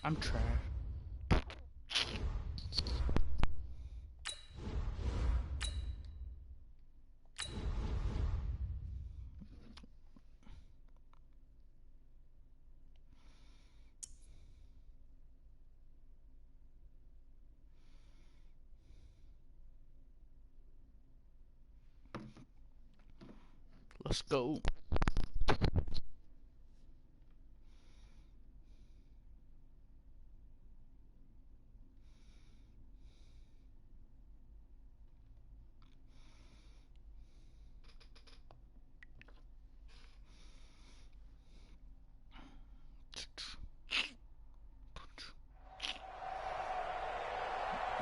I'm trash. Let's go.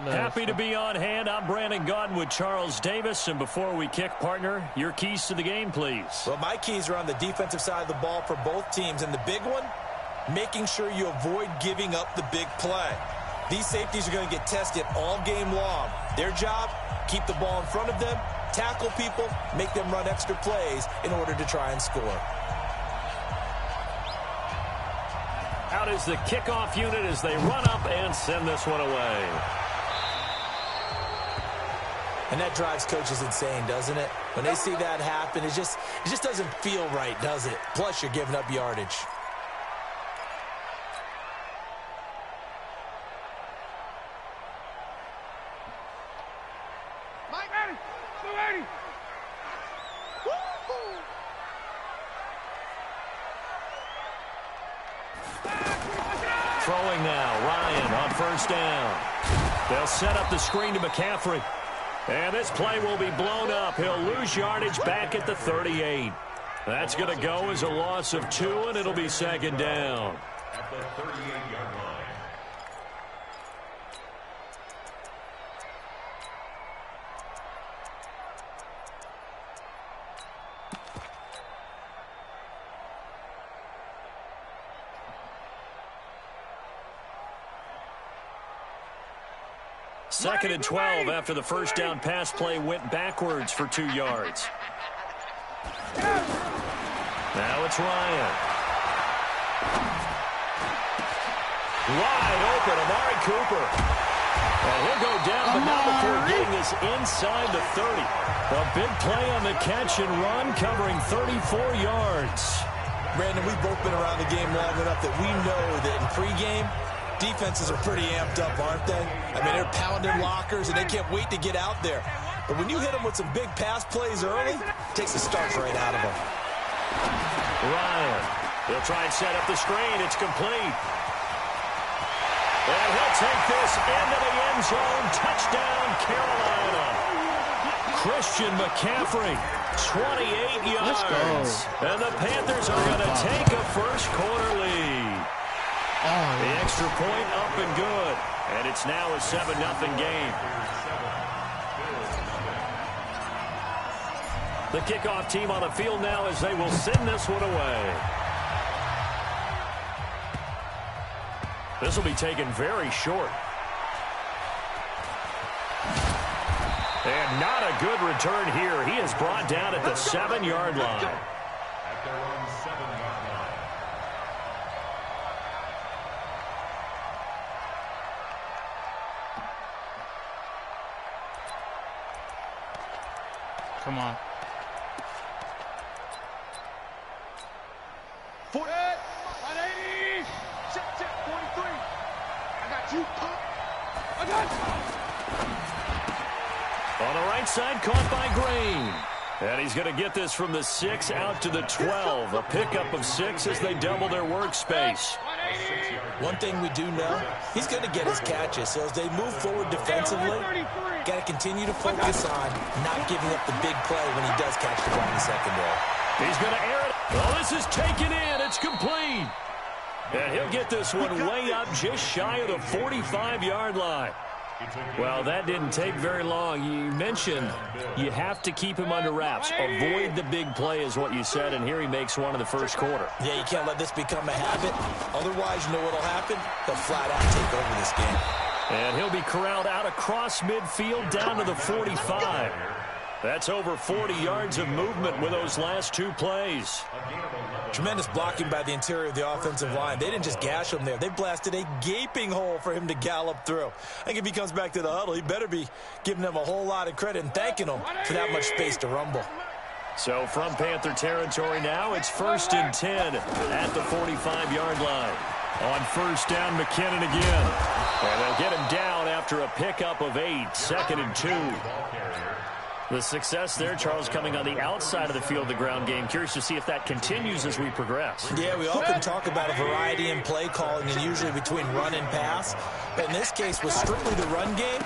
Happy to be on hand. I'm Brandon Gaudin with Charles Davis. And before we kick, partner, your keys to the game, please. Well, my keys are on the defensive side of the ball for both teams. And the big one, making sure you avoid giving up the big play. These safeties are going to get tested all game long. Their job, keep the ball in front of them, tackle people, make them run extra plays in order to try and score. Out is the kickoff unit as they run up and send this one away. And that drives coaches insane, doesn't it? When they see that happen, it just doesn't feel right, does it? Plus, you're giving up yardage. Mike, ready? 280. Throwing now, Ryan on first down. They'll set up the screen to McCaffrey. And this play will be blown up. He'll lose yardage back at the 38. That's going to go as a loss of 2, and it'll be second down. At the 38-yard line. Second and 12 after the first down pass play went backwards for 2 yards. Now it's Ryan. Wide open, Amari Cooper. And he'll go down, but not before getting this inside the 30. A big play on the catch and run, covering 34 yards. Brandon, we've both been around the game long enough that we know that in pregame, defenses are pretty amped up, aren't they? I mean, they're pounding lockers, and they can't wait to get out there. But when you hit them with some big pass plays early, it takes the starch right out of them. Ryan, he'll try and set up the screen. It's complete. And he'll take this into the end zone. Touchdown, Carolina. Christian McCaffrey, 28 yards. And the Panthers are going to take a first-quarter lead. The extra point up and good. And it's now a 7-0 game. The kickoff team on the field now as they will send this one away. This will be taken very short. And not a good return here. He is brought down at the 7-yard line. At their own 7-yard line. Come on. 40, 180, check, 43. I got you, pop. I got you. On the right side, caught by Green. And he's going to get this from the 6 out to the 12. A pickup of 6 as they double their workspace. One thing we do know, he's going to get his catches. So as they move forward defensively, got to continue to focus on not giving up the big play when he does catch the ball in the secondary. He's going to air it. Oh, this is taken in. It's complete. And he'll get this one way up just shy of the 45-yard line. Well, that didn't take very long. You mentioned you have to keep him under wraps. Avoid the big play is what you said, and here he makes one in the first quarter. Yeah, you can't let this become a habit. Otherwise, you know what will happen? They'll flat out take over this game. And he'll be corralled out across midfield down to the 45. That's over 40 yards of movement with those last 2 plays. Tremendous blocking by the interior of the offensive line. They didn't just gash him there. They blasted a gaping hole for him to gallop through. I think if he comes back to the huddle, he better be giving them a whole lot of credit and thanking them for that much space to rumble. So from Panther territory now, it's 1st and 10 at the 45-yard line. On 1st down, McKinnon again. And they'll get him down after a pickup of 8, 2nd and 2. The success there, Charles, coming on the outside of the field, the ground game. Curious to see if that continues as we progress. Yeah, we often talk about a variety in play calling and usually between run and pass. But in this case, with strictly the run game,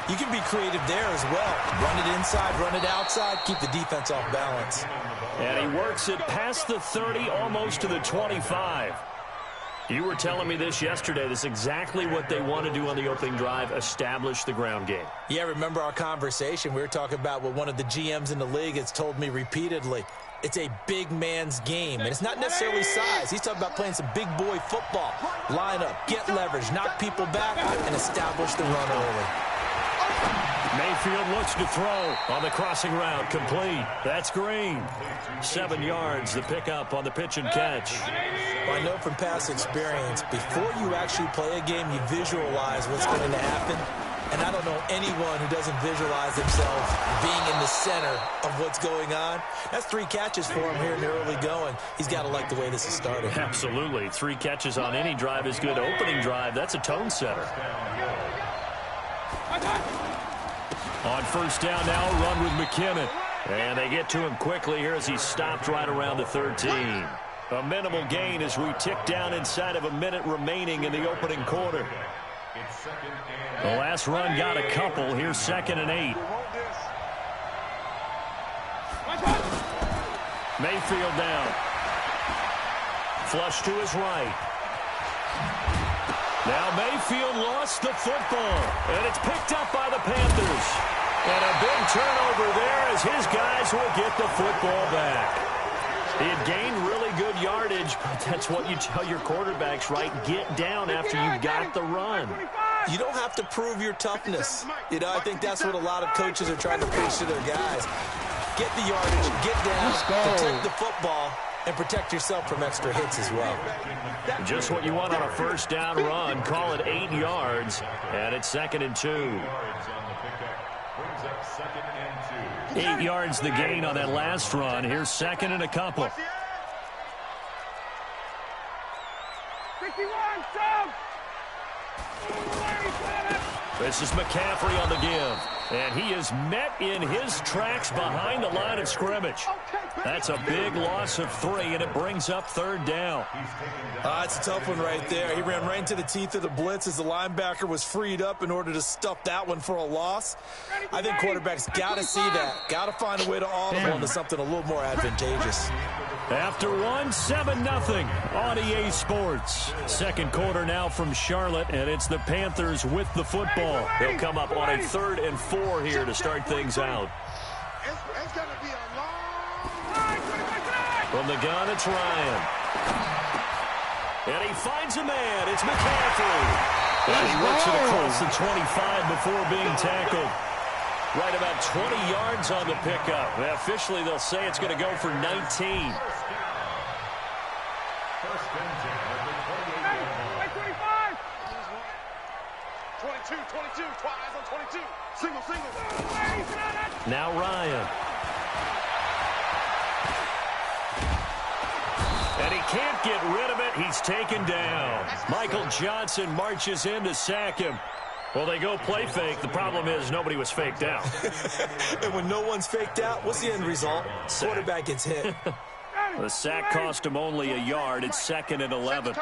you can be creative there as well. Run it inside, run it outside, keep the defense off balance. And he works it past the 30, almost to the 25. You were telling me this yesterday. This is exactly what they want to do on the opening drive, establish the ground game. Yeah, remember our conversation? We were talking about what one of the GMs in the league has told me repeatedly. It's a big man's game, and it's not necessarily size. He's talking about playing some big boy football. Line up, get leverage, knock people back, and establish the run early. Mayfield looks to throw on the crossing route, complete. That's Green. 7 yards, the pickup on the pitch and catch. Well, I know from past experience, before you actually play a game, you visualize what's going to happen. And I don't know anyone who doesn't visualize themselves being in the center of what's going on. That's 3 catches for him here in the early going. He's got to like the way this is started. Absolutely. 3 catches on any drive is good. Opening drive, that's a tone setter. On 1st down now, a run with McKinnon. And they get to him quickly here as he stopped right around the 13. A minimal gain as we tick down inside of a minute remaining in the opening quarter. The last run got a couple. Here's 2nd and 8. Mayfield down. Flush to his right. Now Mayfield lost the football, and it's picked up by the Panthers. And a big turnover there as his guys will get the football back. He had gained really good yardage, but that's what you tell your quarterbacks, right? Get down after you got the run. You don't have to prove your toughness. You know, I think that's what a lot of coaches are trying to preach to their guys. Get the yardage, get down, protect the football, and protect yourself from extra hits as well. Just what you want on a 1st down run. Call it 8 yards, and it's 2nd and 2. 8 yards the gain on that last run. Here's 2nd and a couple. 51, down. This is McCaffrey on the give. And he is met in his tracks behind the line of scrimmage. That's a big loss of 3, and it brings up 3rd down. It's a tough one right there. He ran right into the teeth of the blitz as the linebacker was freed up in order to stuff that one for a loss. I think quarterbacks got to see that. Got to find a way to audible into something a little more advantageous. After 7-0 on EA Sports. 2nd quarter now from Charlotte, and it's the Panthers with the football. They'll come up on a 3rd and 4 here to start things out. It's going to be a long... From the gun, it's Ryan. And he finds a man. It's McCaffrey. And he works it across the 25 before being tackled. Right about 20 yards on the pickup. And officially, they'll say it's going to go for 19. Now Ryan. And he can't get rid of it. He's taken down. Michael Johnson marches in to sack him. Well, they go play fake. The problem is nobody was faked out. And when no one's faked out, what's the end result? Sack. Quarterback gets hit. The sack cost him only a yard. It's 2nd and 11.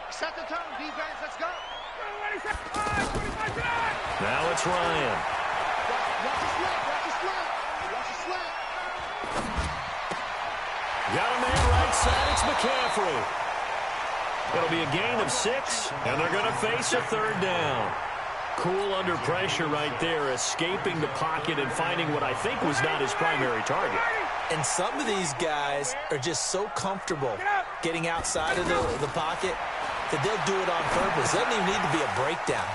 Set the tone, defense. Let's go. Now it's Ryan. Got a man right side. It's McCaffrey. It'll be a gain of 6, and they're going to face a 3rd down. Cool under pressure right there, escaping the pocket and finding what I think was not his primary target. And some of these guys are just so comfortable getting outside of the pocket. that they'll do it on purpose. It doesn't even need to be a breakdown.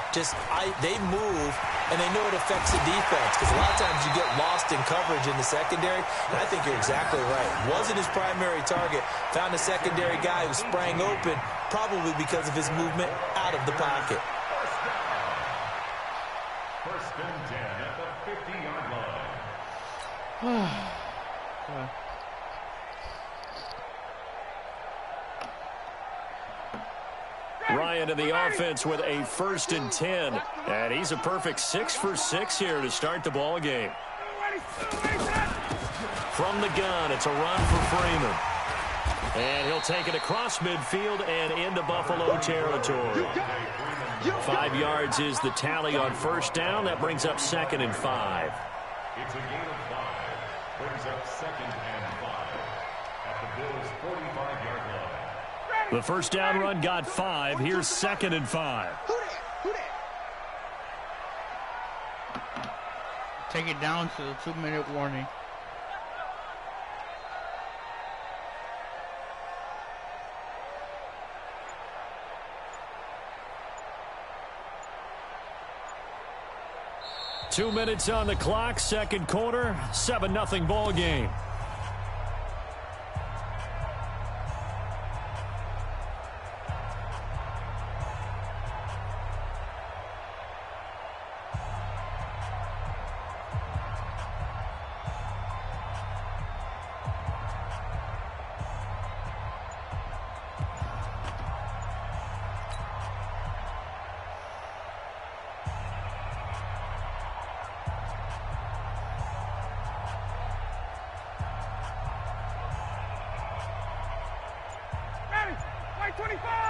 They move, and they know it affects the defense, because a lot of times you get lost in coverage in the secondary, and I think you're exactly right. Wasn't his primary target. Found a secondary guy who sprang open, probably because of his movement out of the pocket. First and 10 at the 50-yard line. Ryan in the offense with a 1st and 10. And he's a perfect 6 for 6 here to start the ball game. From the gun, it's a run for Freeman. And he'll take it across midfield and into Buffalo territory. 5 yards is the tally on first down. That brings up 2nd and 5. It's a gain of 5. Brings up 2nd and 5 at the Bills' 45-yard line. The first down run got 5. Here's 2nd and 5. Take it down to the 2-minute warning. Two minutes on the clock, second quarter, 7-0 ball game.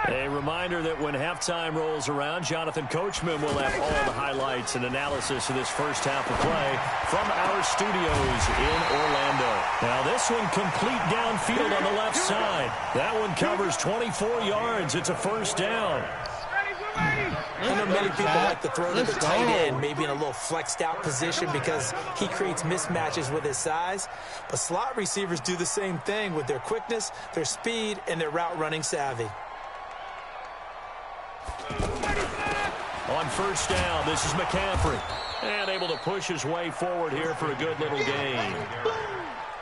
A reminder that when halftime rolls around, Jonathan Coachman will have all the highlights and analysis of this first half of play from our studios in Orlando. Now this one complete downfield on the left side. That one covers 24 yards. It's a first down. I know many people like to throw to the tight end, maybe in a little flexed out position because he creates mismatches with his size. But slot receivers do the same thing with their quickness, their speed, and their route running savvy. On first down, this is McCaffrey. And able to push his way forward here for a good little gain.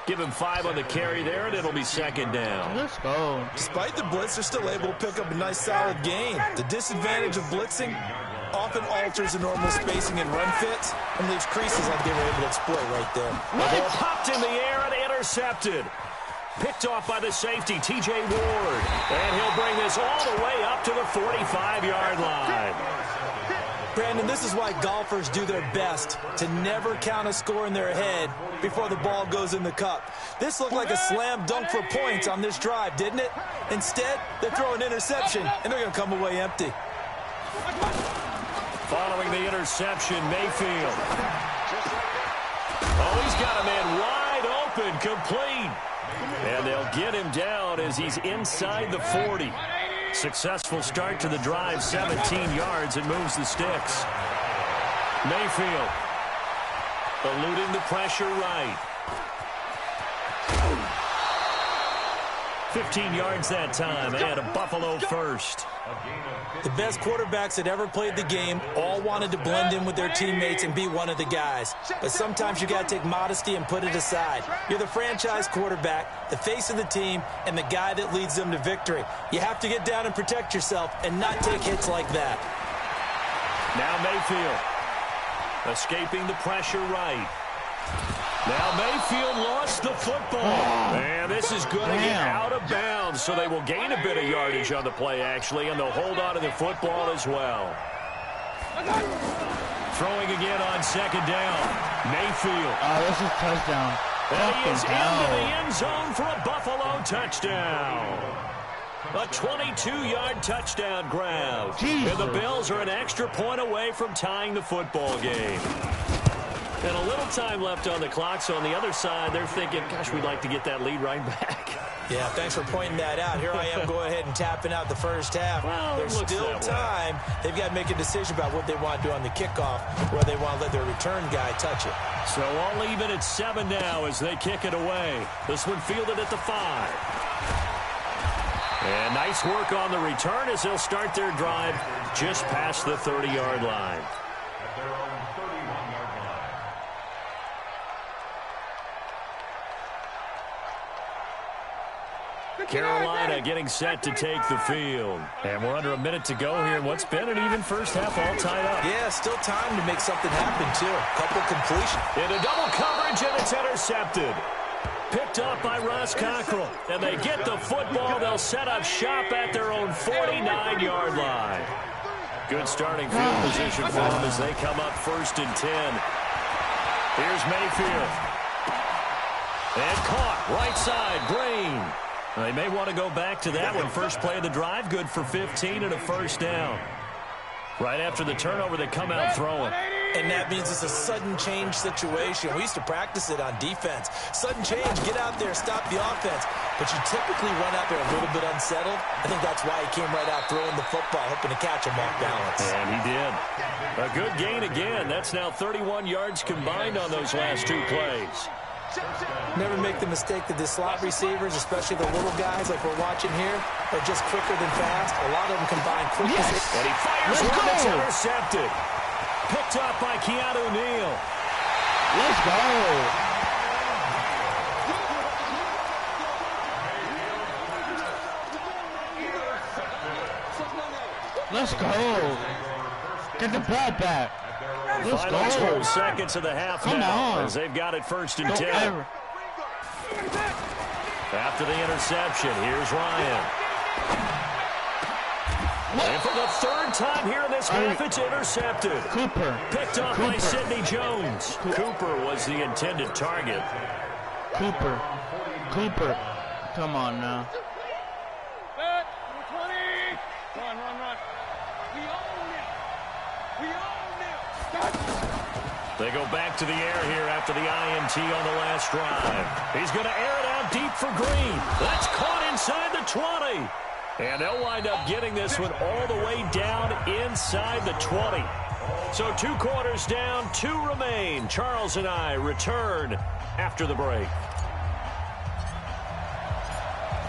Give him 5 on the carry there, and it'll be 2nd down. Let's go. Despite the blitz, they're still able to pick up a nice solid gain. The disadvantage of blitzing often alters the normal spacing and run fits and leaves creases like they were able to exploit right there. They popped in the air and intercepted. Picked off by the safety, T.J. Ward. And he'll bring this all the way up to the 45-yard line. Brandon, this is why golfers do their best to never count a score in their head before the ball goes in the cup. This looked like a slam dunk for points on this drive, didn't it? Instead, they throw an interception, and they're going to come away empty. Following the interception, Mayfield. Oh, he's got a man wide open, complete. And they'll get him down as he's inside the 40. Successful start to the drive, 17 yards, and moves the sticks. Mayfield eluding the pressure right. 15 yards that time, and a Buffalo first. The best quarterbacks that ever played the game all wanted to blend in with their teammates and be one of the guys. But sometimes you got to take modesty and put it aside. You're the franchise quarterback, the face of the team, and the guy that leads them to victory. You have to get down and protect yourself and not take hits like that. Now Mayfield escaping the pressure right. Now Mayfield lost the football. And this is going to get out of bounds, so they will gain a bit of yardage on the play, actually, and they'll hold on to the football as well. Throwing again on 2nd down. Mayfield. Oh, this is touchdown. And he is into the end zone for a Buffalo touchdown. A 22-yard touchdown grab. And the Bills are an extra point away from tying the football game. And a little time left on the clock, so on the other side, they're thinking, gosh, we'd like to get that lead right back. Yeah, thanks for pointing that out. Here I am going ahead and tapping out the first half. Well, there's still time. They've got to make a decision about what they want to do on the kickoff, where they want to let their return guy touch it. So all even at 7 now as they kick it away. This one fielded at the 5. And nice work on the return as they'll start their drive just past the 30-yard line. At their own 31-yard line. Carolina getting set to take the field. And we're under a minute to go here in what's been an even first half, all tied up. Yeah, still time to make something happen, too. Couple completion. Into double coverage, and it's intercepted. Picked up by Ross Cockrell. And they get the football. They'll set up shop at their own 49-yard line. Good starting field position for them as they come up 1st and 10. Here's Mayfield. And caught right side, Green. They may want to go back to that one. First play of the drive, good for 15 and a first down. Right after the turnover, they come out throwing. And that means it's a sudden change situation. We used to practice it on defense. Sudden change, get out there, stop the offense. But you typically run out there a little bit unsettled. I think that's why he came right out throwing the football, hoping to catch him off balance. And he did. A good gain again. That's now 31 yards combined on those last 2 plays. Never make the mistake that the slot receivers, especially the little guys like we're watching here, are just quicker than fast. A lot of them combine quickly. Yes. And he fires one that's intercepted. Picked up by Keanu Neal. Let's go. Let's go. Get the ball back. Let's Final go. 12 seconds of the half Come now on. as they've got it 1st and 10. Ever. After the interception, here's Ryan. And for the 3rd time here in this half, it's intercepted. Cooper. Picked up by Sidney Jones. Cooper was the intended target. Cooper. Come on now. Set. 20. Run. We own it. They go back to the air here after the INT on the last drive. He's going to air it out deep for Green. That's caught inside the 20. And they'll wind up getting this one all the way down inside the 20. So 2 quarters down, 2 remain. Charles and I return after the break.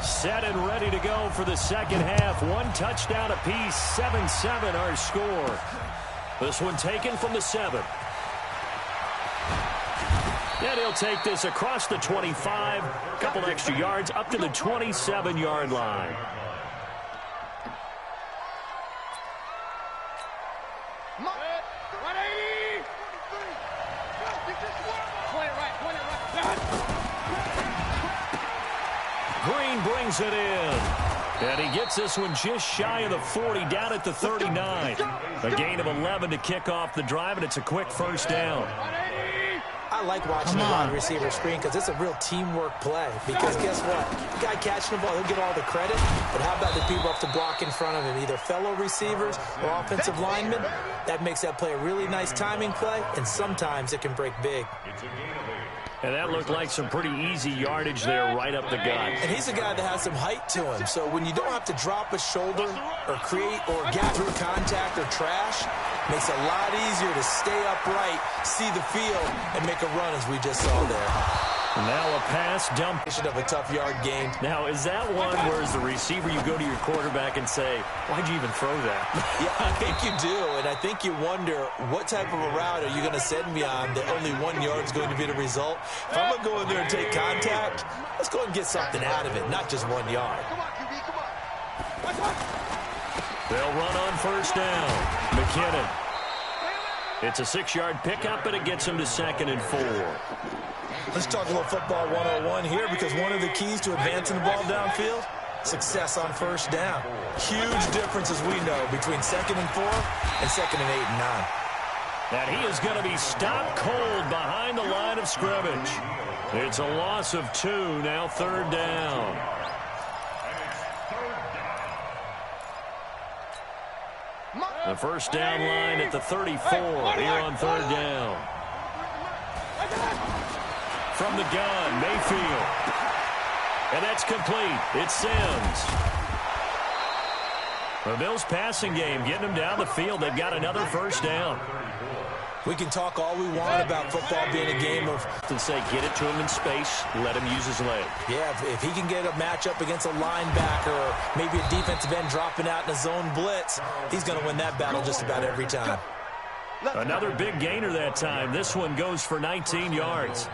Set and ready to go for the second half. 1 touchdown apiece, 7-7 our score. This one taken from the 7. And he'll take this across the 25. A couple extra yards up to the 27-yard line. Green brings it in. And he gets this one just shy of the 40, down at the 39. A gain of 11 to kick off the drive, and it's a quick first down. I like watching the wide receiver screen because it's a real teamwork play. Because guess what? The guy catching the ball, he'll get all the credit. But how about the people have to block in front of him, either fellow receivers or offensive linemen? That makes that play a really nice timing play, and sometimes it can break big. And that looked like some pretty easy yardage there right up the gut. And he's a guy that has some height to him. So when you don't have to drop a shoulder or create or get through contact or trash, makes it a lot easier to stay upright, see the field, and make a run as we just saw there. Now a pass dump. Of a tough yard gain. Now, is that one where as the receiver you go to your quarterback and say, why'd you even throw that? Yeah, I think you do, and I think you wonder what type of a route are you going to send me on that only 1 yard is going to be the result. If I'm going to go in there and take contact, let's go and get something out of it, not just 1 yard. They'll run on first down. McKinnon. It's a 6-yard pickup, and it gets him to 2nd and 4. Let's talk a little football 101 here, because one of the keys to advancing the ball downfield, success on first down. Huge difference, as we know, between 2nd and 4 and 2nd and 8 and 9. And he is going to be stopped cold behind the line of scrimmage. It's a loss of 2, now 3rd down. The first down line at the 34 here on 3rd down. From the gun, Mayfield. And that's complete. It's Sims. The Bills passing game getting them down the field. They've got another first down. We can talk all we want about football being a game of... And say, get it to him in space, let him use his leg. Yeah, if he can get a matchup against a linebacker or maybe a defensive end dropping out in a zone blitz, he's going to win that battle just about every time. Another big gainer that time. This one goes for 19 yards.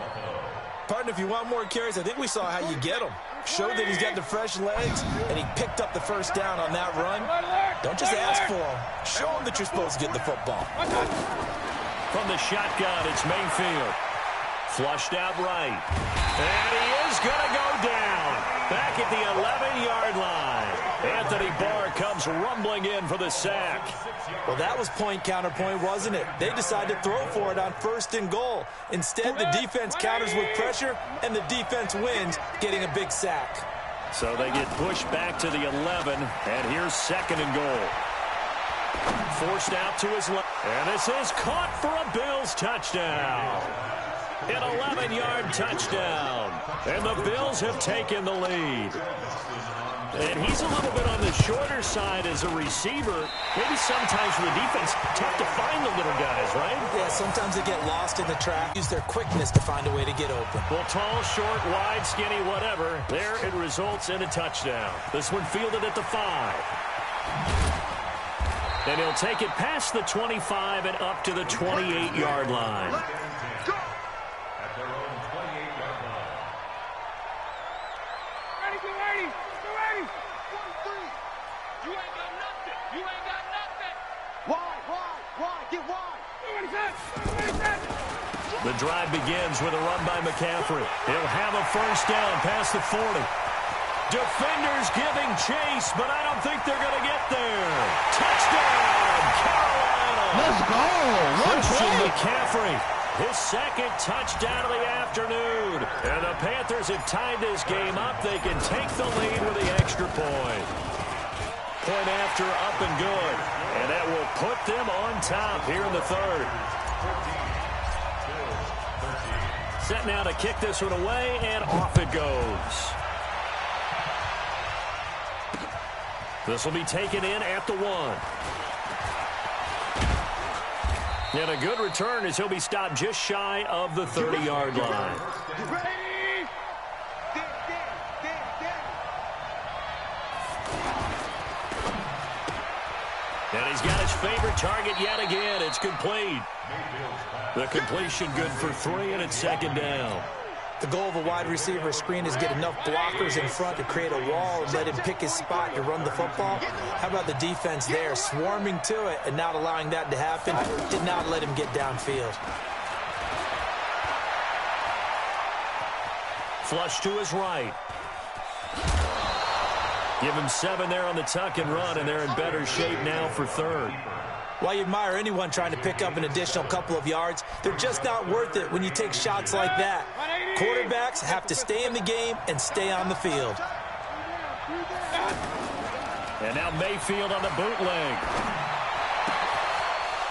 Partner, if you want more carries, I think we saw how you get him. Showed that he's got the fresh legs, and he picked up the first down on that run. Don't just ask for him. Show him that you're supposed to get the football. From the shotgun, it's Mayfield. Flushed out right. And he is going to go down. Back at the 11-yard line. Anthony Barr comes rumbling in for the sack. Well, that was point counterpoint, wasn't it? They decided to throw for it on 1st and goal. Instead, the defense counters with pressure, and the defense wins, getting a big sack. So they get pushed back to the 11, and here's 2nd and goal. Forced out to his left. And this is caught for a Bills touchdown. An 11-yard touchdown. And the Bills have taken the lead. And he's a little bit on the shorter side as a receiver. Maybe sometimes for the defense, tough to find the little guys, right? Yeah, sometimes they get lost in the track. Use their quickness to find a way to get open. Well, tall, short, wide, skinny, whatever. There it results in a touchdown. This one fielded at the 5. And he'll take it past the 25 and up to the 28-yard line. At their own 28-yard line. Ready, get ready, get ready. 1-3. You ain't got nothing. You ain't got nothing. Wide, get wide. The drive begins with a run by McCaffrey. He'll have a first down past the 40. Defenders giving chase, but I don't think they're going to get there. Touchdown, Carolina. Let's go. Christian McCaffrey, his 2nd touchdown of the afternoon. And the Panthers have tied this game up. They can take the lead with the extra point. Point after, up and good. And that will put them on top here in the 3rd. Set now to kick this one away, and off it goes. This will be taken in at the 1. And a good return as he'll be stopped just shy of the 30-yard line. And he's got his favorite target yet again. It's complete. The completion good for 3, and it's 2nd down. The goal of a wide receiver screen is get enough blockers in front to create a wall and let him pick his spot to run the football. How about the defense there, swarming to it and not allowing that to happen? Did not let him get downfield. Flush to his right. Give him 7 there on the tuck and run, and they're in better shape now for 3rd. While you admire anyone trying to pick up an additional couple of yards, they're just not worth it when you take shots like that. Quarterbacks have to stay in the game and stay on the field. And now Mayfield on the bootleg.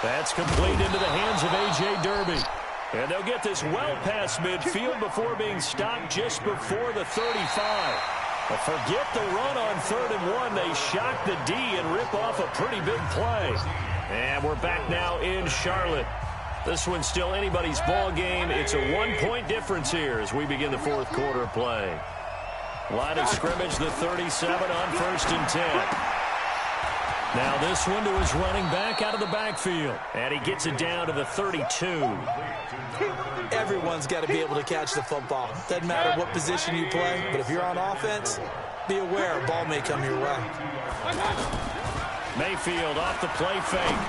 That's complete into the hands of A.J. Derby. And they'll get this well past midfield before being stopped just before the 35. But forget the run on 3rd and 1. They shock the D and rip off a pretty big play. And we're back now in Charlotte. This one's still anybody's ball game. It's a 1-point difference here as we begin the 4th quarter of play. Line of scrimmage, the 37 on 1st and 10. Now this one to his running back out of the backfield. And he gets it down to the 32. Everyone's got to be able to catch the football. Doesn't matter what position you play, but if you're on offense, be aware a ball may come your way. Mayfield off the play fake.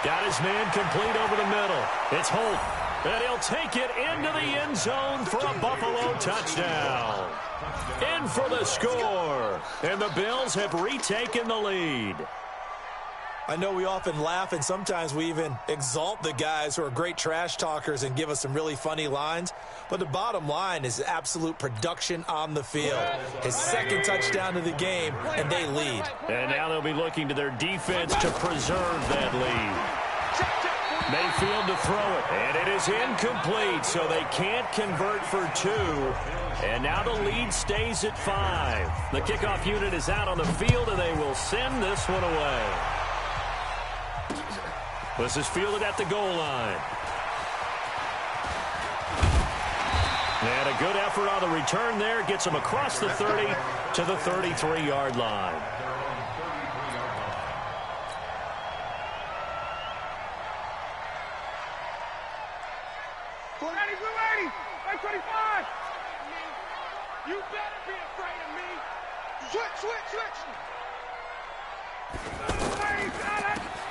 Got his man complete over the middle. It's Holt. And he'll take it into the end zone for a Buffalo touchdown. In for the score. And the Bills have retaken the lead. I know we often laugh and sometimes we even exalt the guys who are great trash talkers and give us some really funny lines. But the bottom line is absolute production on the field. His 2nd touchdown of the game, and they lead. And now they'll be looking to their defense to preserve that lead. Mayfield to throw it, and it is incomplete, so they can't convert for 2. And now the lead stays at 5. The kickoff unit is out on the field, and they will send this one away. This is fielded at the goal line. And a good effort on the return there. Gets him across the 30 to the 33-yard line. Hey, 25! You better be afraid of me! Switch!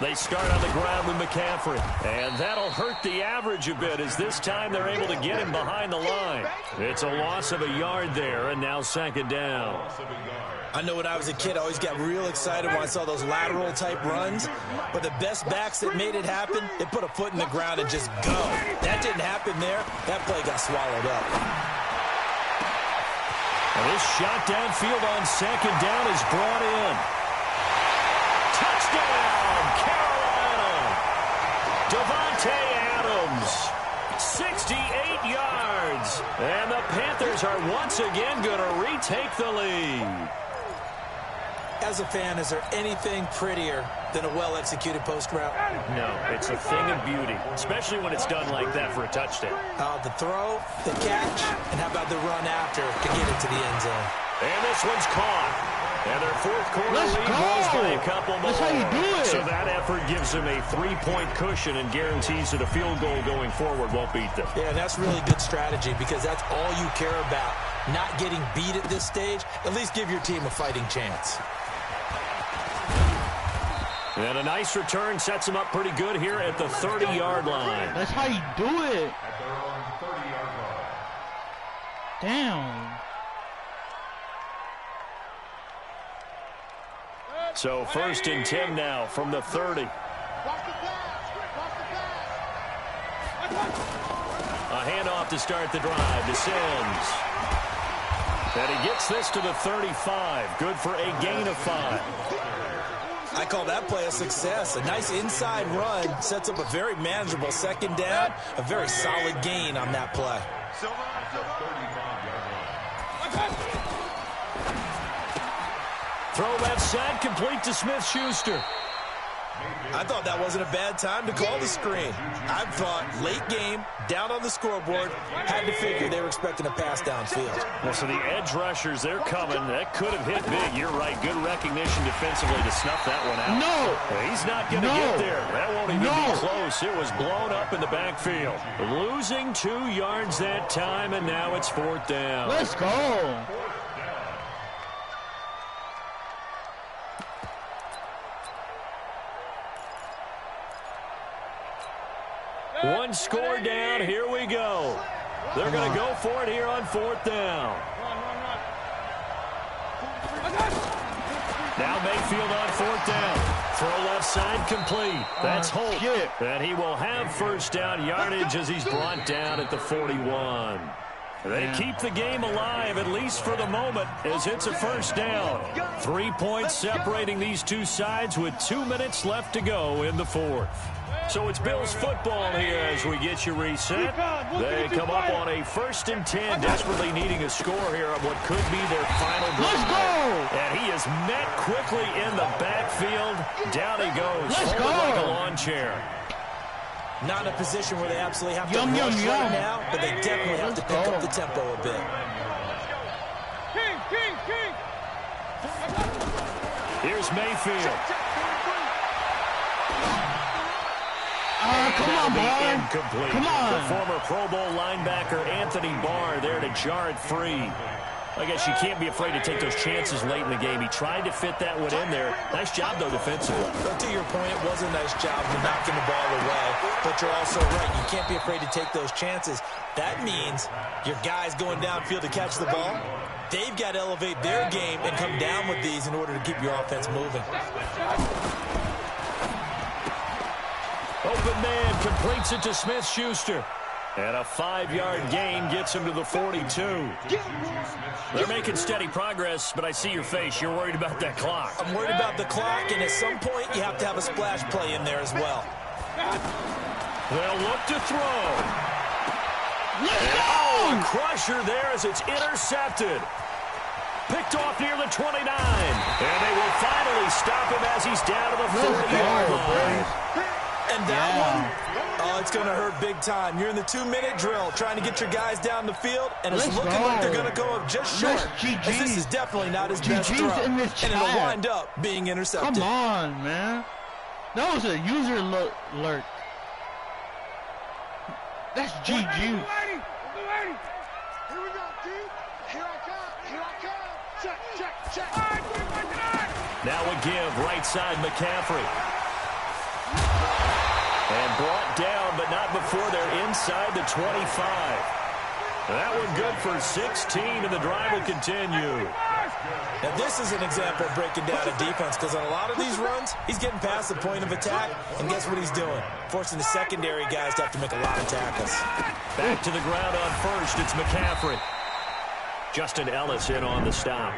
They start on the ground with McCaffrey. And that'll hurt the average a bit as this time they're able to get him behind the line. It's a loss of a yard there, and now second down. I know when I was a kid, I always got real excited when I saw those lateral-type runs. But the best backs that made it happen, they put a foot in the ground and just go. That didn't happen there. That play got swallowed up. And this shot downfield on second down is brought in. Touchdown, Carolina! Devontae Adams, 68 yards. And the Panthers are once again going to retake the lead. As a fan, is there anything prettier than a well-executed post route? No, it's a thing of beauty, especially when it's done like that for a touchdown. The throw, the catch, and how about the run after to get it to the end zone? And this one's caught. And their fourth quarter lead goes by a couple more. That's how you do it. So that effort gives them a 3-point cushion and guarantees that a field goal going forward won't beat them. Yeah, that's really good strategy because that's all you care about. Not getting beat at this stage. At least give your team a fighting chance. And a nice return sets him up pretty good here at the 30-yard line. That's how you do it. At their own 30-yard line. Damn. So 1st and 10 now from the 30. A handoff to start the drive to Sims. And he gets this to the 35. Good for a gain of 5. I call that play a success. A nice inside run sets up a very manageable second down. A very solid gain on that play. Throw left side, complete to Smith-Schuster. I thought that wasn't a bad time to call the screen. I thought late game, down on the scoreboard, had to figure they were expecting a pass downfield. Well, so the edge rushers, they're coming. That could have hit big. You're right. Good recognition defensively to snuff that one out. No. He's not going to get there. That won't even be close. It was blown up in the backfield. Losing 2 yards that time, and now it's 4th down. Let's go. One score down. Here we go. They're going to go for it here on 4th down. Now Mayfield on 4th down. Throw left side complete. That's Holt. And he will have 1st down yardage as he's brought down at the 41. They keep the game alive, at least for the moment, as it's a 1st down. 3 points separating these two sides with 2 minutes left to go in the 4th. So it's Bills football here as we get you reset. They come up on a 1st and 10, desperately needing a score here on what could be their final drive. And he is met quickly in the backfield. Down he goes, folded like a lawn chair. Not in a position where they absolutely have to rush right now, but they definitely have to pick up the tempo a bit. Here's Mayfield. Come on, boy. Incomplete. Come on. The former Pro Bowl linebacker Anthony Barr there to jar it free. I guess you can't be afraid to take those chances late in the game. He tried to fit that one in there. Nice job, though, defensively. But to your point, it was a nice job of knocking the ball away. But you're also right. You can't be afraid to take those chances. That means your guys going downfield to catch the ball, they've got to elevate their game and come down with these in order to keep your offense moving. Open man completes it to Smith-Schuster. And a 5-yard gain gets him to the 42. They're making steady progress, but I see your face. You're worried about that clock. I'm worried about the clock, and at some point, you have to have a splash play in there as well. They'll look to throw. Oh, a crusher there as it's intercepted. Picked off near the 29. And they will finally stop him as he's down to the 40-yard line. And that one, oh, it's going to hurt big time. You're in the 2-minute drill trying to get your guys down the field, and it's looking like they're going to go up just short. As this is definitely not his best throw, and it'll wind up being intercepted. Come on, man. That was a user alert. That's GG. Here we go, G. Here I come. Here I come. Check, check, check. Now a give right side McCaffrey. And brought down, but not before they're inside the 25. That one good for 16, and the drive will continue. Now, this is an example of breaking down a defense, because on a lot of these runs, he's getting past the point of attack, and guess what he's doing? Forcing the secondary guys to have to make a lot of tackles. Back to the ground on first, it's McCaffrey. Justin Ellis in on the stop.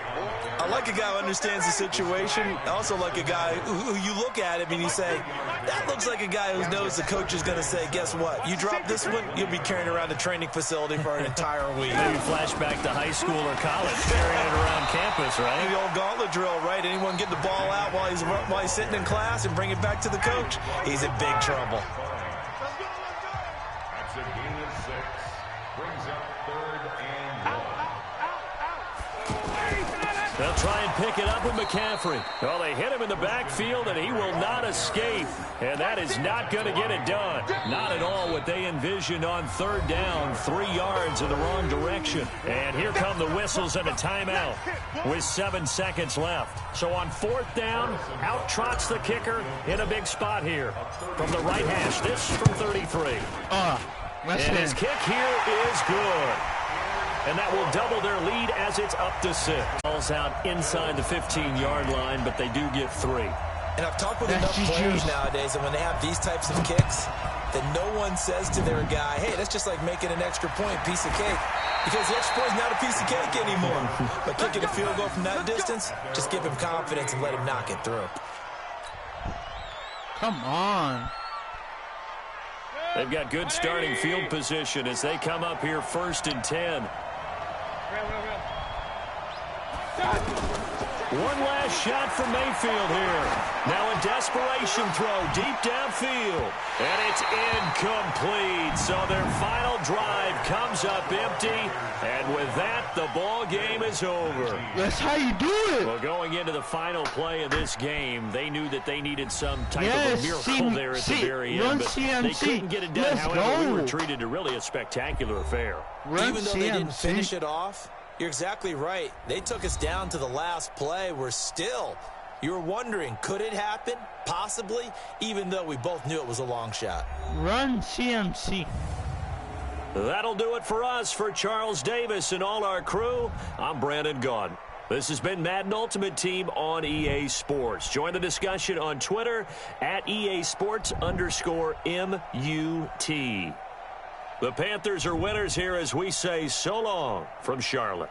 I like a guy who understands the situation. I also like a guy who you look at him and you say, that looks like a guy who knows the coach is going to say, guess what? You drop this one, you'll be carrying around the training facility for an entire week. Maybe flashback to high school or college, carrying it around campus, right? The old gauntlet drill, right? Anyone get the ball out while he's sitting in class and bring it back to the coach? He's in big trouble. That's a gain of 6. Brings up 3rd and 1. They'll try and pick it up with McCaffrey. Well, they hit him in the backfield, and he will not escape. And that is not going to get it done. Not at all what they envisioned on 3rd down. 3 yards in the wrong direction. And here come the whistles and a timeout with 7 seconds left. So on 4th down, out trots the kicker in a big spot here. From the right hash, this from 33. And his kick here is good. And that will double their lead as it's up to 6. Ball's out inside the 15-yard line, but they do get 3. And I've talked with enough players nowadays that when they have these types of kicks, that no one says to their guy, hey, that's just like making an extra point, piece of cake. Because the extra point is not a piece of cake anymore. But kicking a field goal from that distance, just give him confidence and let him knock it through. Come on. They've got good starting field position as they come up here 1st and 10. One last shot from Mayfield here. Now a desperation throw deep downfield. And it's incomplete. So their final drive comes up empty. And with that, the ball game is over. That's how you do it. Well, going into the final play of this game, they knew that they needed some type of a miracle there at the very end. But they couldn't get it done. However, we were treated to really a spectacular affair. Even though they didn't finish it off, you're exactly right. They took us down to the last play. You were wondering, could it happen? Possibly, even though we both knew it was a long shot. Run CMC. That'll do it for us. For Charles Davis and all our crew, I'm Brandon Gaudin. This has been Madden Ultimate Team on EA Sports. Join the discussion on Twitter at EA Sports_MUT. The Panthers are winners here as we say so long from Charlotte.